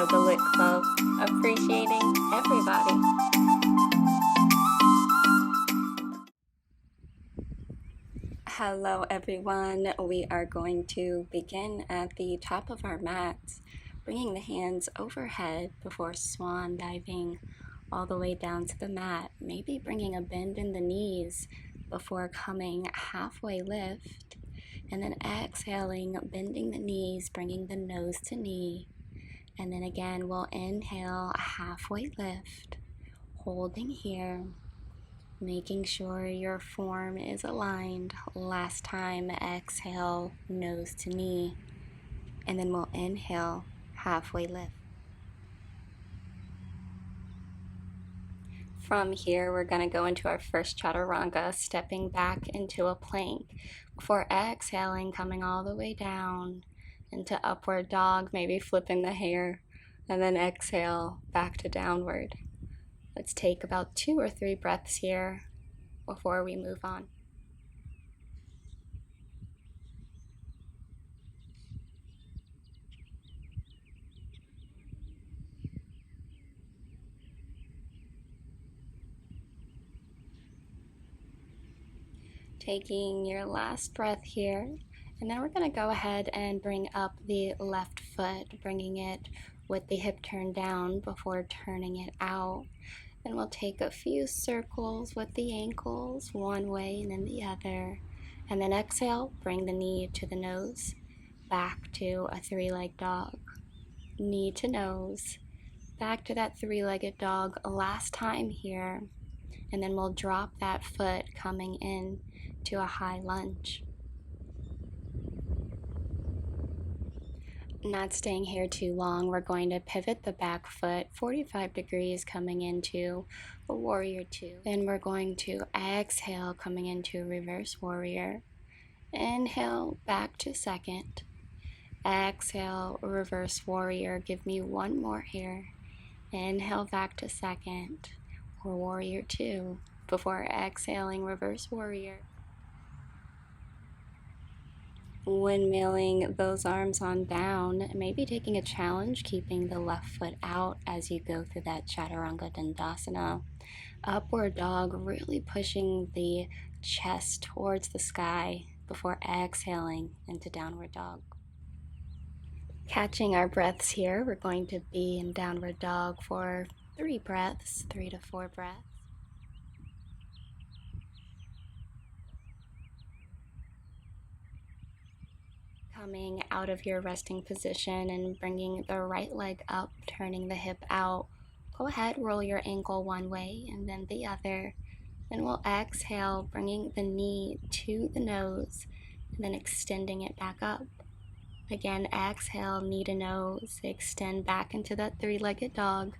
YogaLIT Club, appreciating everybody. Hello everyone, we are going to begin at the top of our mats, bringing the hands overhead before swan diving all the way down to the mat, maybe bringing a bend in the knees before coming halfway lift, and then exhaling, bending the knees, bringing the nose to knee, and then again we'll inhale, halfway lift, holding here, making sure your form is aligned. Last time, exhale, nose to knee, and then we'll inhale, halfway lift. From here, we're going to go into our first chaturanga, stepping back into a plank before exhaling, coming all the way down into upward dog, maybe flipping the hair, and then exhale back to downward. Let's take about 2 or 3 breaths here before we move on. Taking your last breath here, and then we're going to go ahead and bring up the left foot, bringing it with the hip turned down before turning it out. Then we'll take a few circles with the ankles, one way and then the other, and then exhale, bring the knee to the nose, back to a 3-legged dog, knee to nose, back to that 3-legged dog last time here, and then we'll drop that foot coming in to a high lunge. Not staying here too long, we're going to pivot the back foot 45 degrees coming into a warrior 2. Then we're going to exhale coming into reverse warrior. Inhale back to second. Exhale reverse warrior. Give me one more here. Inhale back to second or warrior 2 before exhaling reverse warrior. Windmilling those arms on down, maybe taking a challenge, keeping the left foot out as you go through that Chaturanga Dandasana. Upward dog, really pushing the chest towards the sky before exhaling into downward dog. Catching our breaths here, we're going to be in downward dog for 3 breaths, 3 to 4 breaths. Coming out of your resting position and bringing the right leg up, turning the hip out. Go ahead, roll your ankle one way and then the other. Then we'll exhale, bringing the knee to the nose and then extending it back up. Again, exhale, knee to nose, extend back into that 3-legged dog.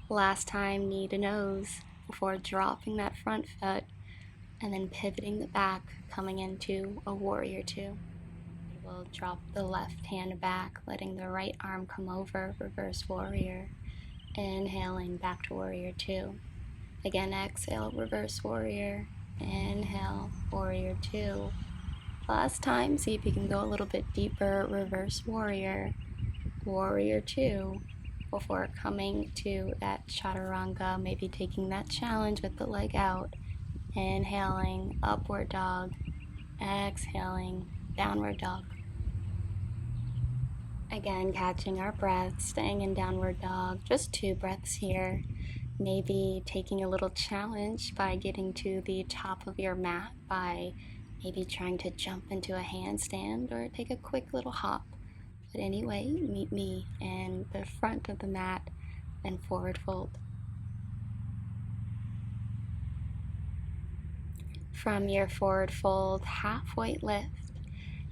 Last time, knee to nose before dropping that front foot and then pivoting the back, coming into a warrior 2. We'll drop the left hand back, letting the right arm come over, reverse warrior. Inhaling back to warrior 2. Again, exhale, reverse warrior. Inhale, warrior 2. Last time, see if you can go a little bit deeper, reverse warrior, warrior 2, before coming to that chaturanga, maybe taking that challenge with the leg out. Inhaling, upward dog. Exhaling, downward dog. Again, catching our breath, staying in downward dog, just 2 breaths here. Maybe taking a little challenge by getting to the top of your mat by maybe trying to jump into a handstand or take a quick little hop. But anyway, meet me in the front of the mat and forward fold. From your forward fold, halfway lift.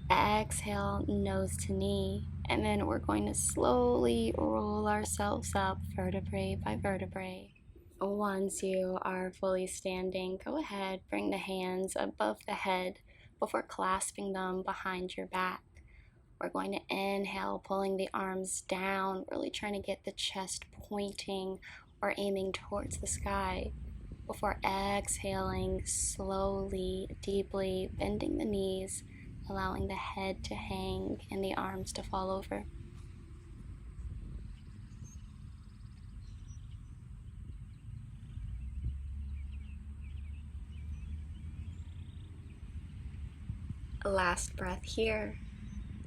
Exhale, nose to knee, and then we're going to slowly roll ourselves up vertebrae by vertebrae. Once you are fully standing, go ahead, bring the hands above the head before clasping them behind your back. We're going to inhale, pulling the arms down, really trying to get the chest pointing or aiming towards the sky. Before exhaling, slowly, deeply bending the knees, allowing the head to hang and the arms to fall over. Last breath here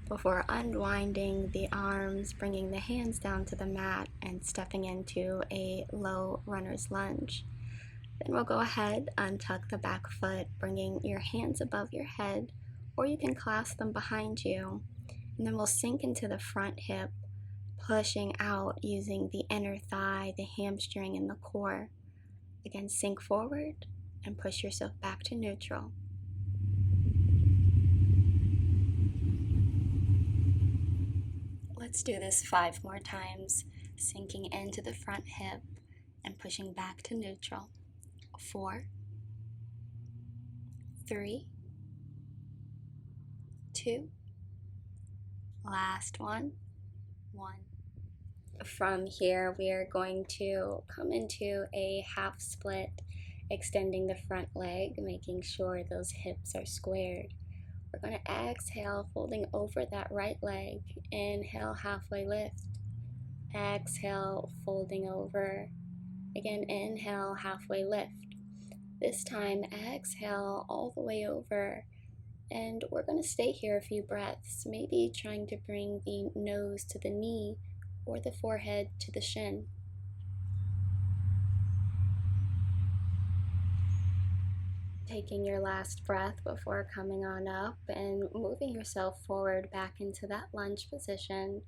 before unwinding the arms, bringing the hands down to the mat and stepping into a low runner's lunge. Then we'll go ahead, untuck the back foot, bringing your hands above your head, or you can clasp them behind you. And then we'll sink into the front hip, pushing out using the inner thigh, the hamstring, and the core. Again, sink forward and push yourself back to neutral. Let's do this 5 more times, sinking into the front hip and pushing back to neutral. 4, 3, 2, last one, 1. From here, we are going to come into a half split, extending the front leg, making sure those hips are squared. We're going to exhale, folding over that right leg. Inhale, halfway lift. Exhale, folding over. Again, inhale, halfway lift. This time, exhale all the way over. And we're going to stay here a few breaths, maybe trying to bring the nose to the knee or the forehead to the shin. Taking your last breath before coming on up and moving yourself forward back into that lunge position.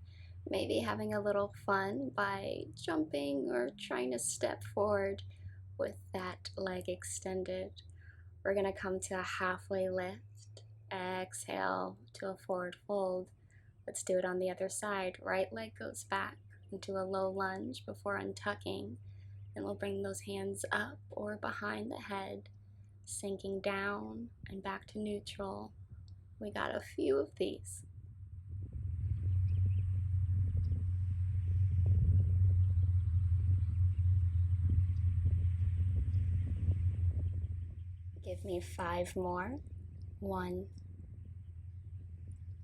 Maybe having a little fun by jumping or trying to step forward with that leg extended. We're going to come to a halfway lift. Exhale to a forward fold. Let's do it on the other side. Right leg goes back into a low lunge before untucking. And we'll bring those hands up or behind the head, sinking down and back to neutral. We got a few of these. Give me 5 more. 1,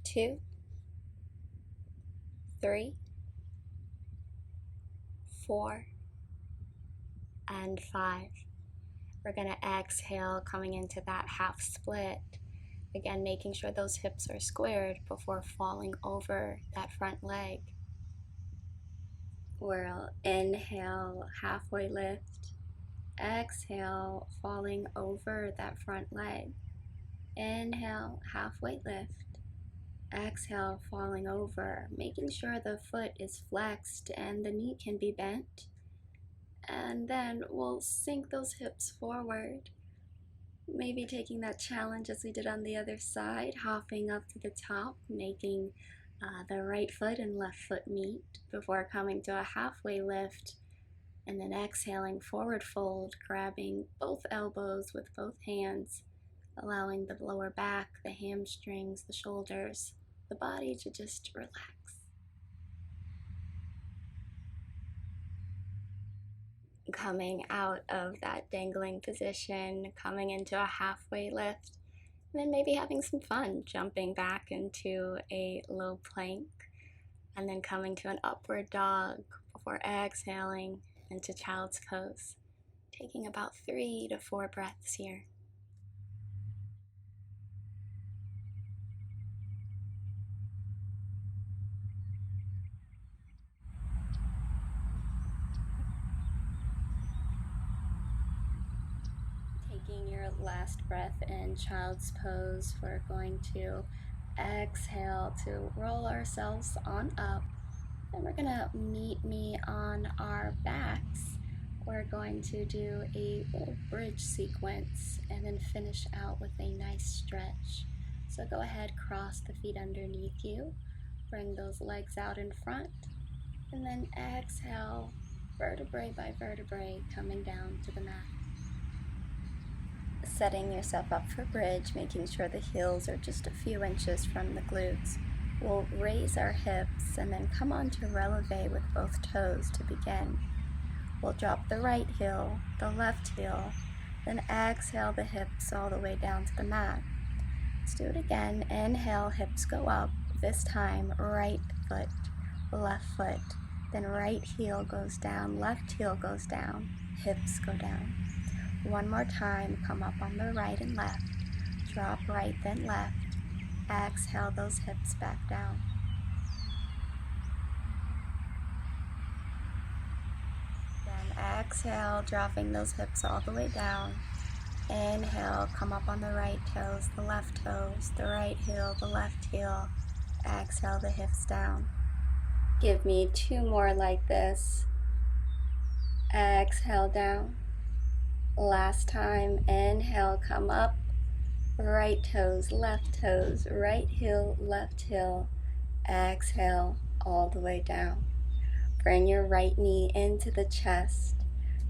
2, 3, 4, and 5. We're going to exhale, coming into that half split. Again, making sure those hips are squared before falling over that front leg. We'll inhale, halfway lift. Exhale, falling over that front leg. Inhale, halfway lift. Exhale, falling over, making sure the foot is flexed and the knee can be bent. And then we'll sink those hips forward. Maybe taking that challenge as we did on the other side, hopping up to the top, making the right foot and left foot meet before coming to a halfway lift. And then exhaling, forward fold, grabbing both elbows with both hands, allowing the lower back, the hamstrings, the shoulders, the body to just relax. Coming out of that dangling position, coming into a halfway lift, and then maybe having some fun, jumping back into a low plank, and then coming to an upward dog before exhaling into child's pose, taking about 3 to 4 breaths here. Taking your last breath in child's pose, we're going to exhale to roll ourselves on up. Then we're gonna meet me on our backs. We're going to do a little bridge sequence and then finish out with a nice stretch. So go ahead, cross the feet underneath you, bring those legs out in front, and then exhale, vertebrae by vertebrae, coming down to the mat. Setting yourself up for bridge, making sure the heels are just a few inches from the glutes. We'll raise our hips and then come on to releve with both toes to begin. We'll drop the right heel, the left heel, then exhale the hips all the way down to the mat. Let's do it again. Inhale, hips go up. This time, right foot, left foot. Then right heel goes down, left heel goes down, hips go down. One more time, come up on the right and left. Drop right, then left. Exhale those hips back down. Then exhale, dropping those hips all the way down. Inhale, come up on the right toes, the left toes, the right heel, the left heel. Exhale the hips down. Give me 2 more like this. Exhale down. Last time, inhale, come up. Right toes, right heel, left heel. Exhale all the way down. Bring your right knee into the chest.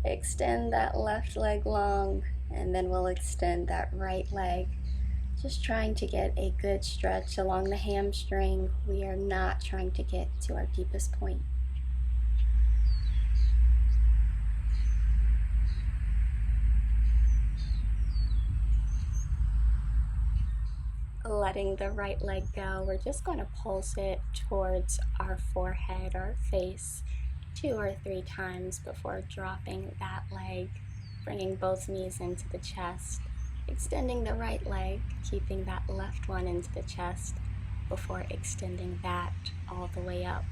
Extend that left leg long, and then we'll extend that right leg. Just trying to get a good stretch along the hamstring. We are not trying to get to our deepest point. Letting the right leg go, we're just going to pulse it towards our forehead, our face, 2 or 3 times before dropping that leg, bringing both knees into the chest, extending the right leg, keeping that left one into the chest before extending that all the way up.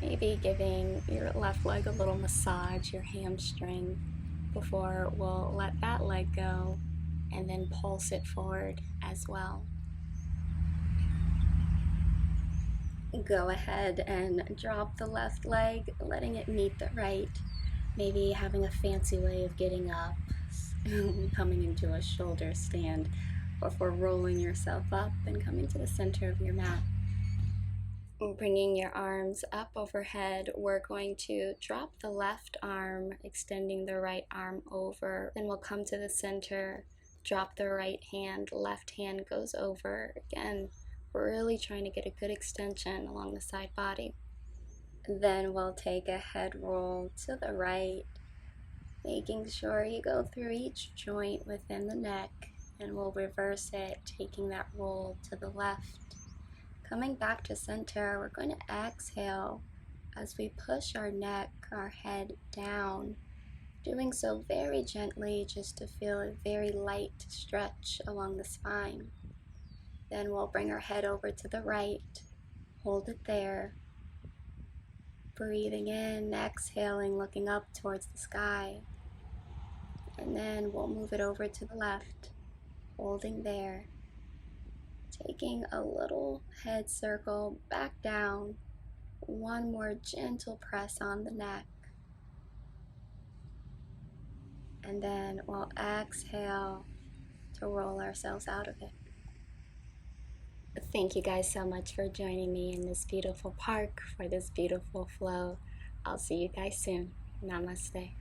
Maybe giving your left leg a little massage, your hamstring, before we'll let that leg go and then pulse it forward as well. Go ahead and drop the left leg, letting it meet the right. Maybe having a fancy way of getting up, coming into a shoulder stand before rolling yourself up and coming to the center of your mat. Bringing your arms up overhead, we're going to drop the left arm, extending the right arm over. Then we'll come to the center, drop the right hand, left hand goes over. Again, we're really trying to get a good extension along the side body. Then we'll take a head roll to the right, making sure you go through each joint within the neck, and we'll reverse it, taking that roll to the left. Coming back to center, we're going to exhale as we push our neck, our head down, doing so very gently just to feel a very light stretch along the spine. Then we'll bring our head over to the right, hold it there, breathing in, exhaling, looking up towards the sky. And then we'll move it over to the left, holding there, taking a little head circle back down, one more gentle press on the neck. And then we'll exhale to roll ourselves out of it. Thank you guys so much for joining me in this beautiful park for this beautiful flow. I'll see you guys soon. Namaste.